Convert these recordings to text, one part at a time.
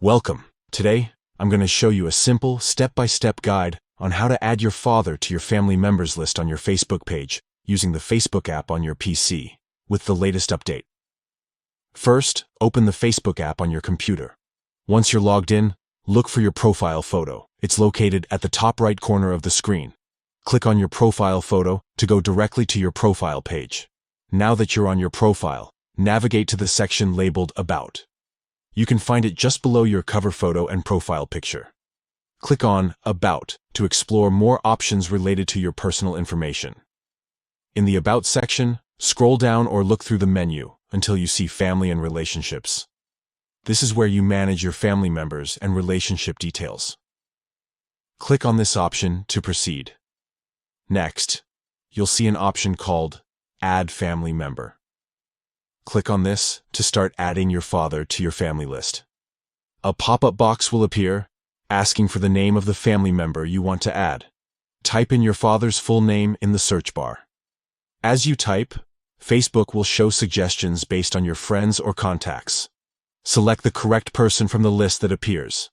Welcome. Today, I'm going to show you a simple, step-by-step guide on how to add your father to your family members list on your Facebook page using the Facebook app on your PC with the latest update. First, open the Facebook app on your computer. Once you're logged in, look for your profile photo. It's located at the top right corner of the screen. Click on your profile photo to go directly to your profile page. Now that you're on your profile, navigate to the section labeled About. You can find it just below your cover photo and profile picture. Click on About to explore more options related to your personal information. In the About section, scroll down or look through the menu until you see Family and Relationships. This is where you manage your family members and relationship details. Click on this option to proceed. Next, you'll see an option called Add Family Member. Click on this to start adding your father to your family list. A pop-up box will appear, asking for the name of the family member you want to add. Type in your father's full name in the search bar. As you type, Facebook will show suggestions based on your friends or contacts. Select the correct person from the list that appears.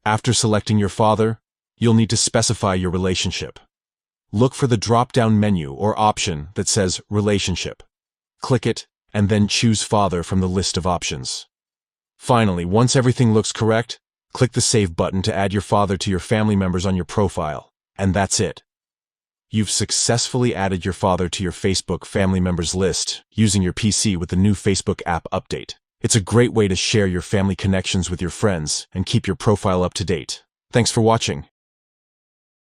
After selecting your father, you'll need to specify your relationship. Look for the drop-down menu or option that says Relationship. Click it, and then choose Father from the list of options. Finally, once everything looks correct, click the Save button to add your father to your family members on your profile, and that's it. You've successfully added your father to your Facebook family members list using your PC with the new Facebook app update. It's a great way to share your family connections with your friends and keep your profile up to date. Thanks for watching.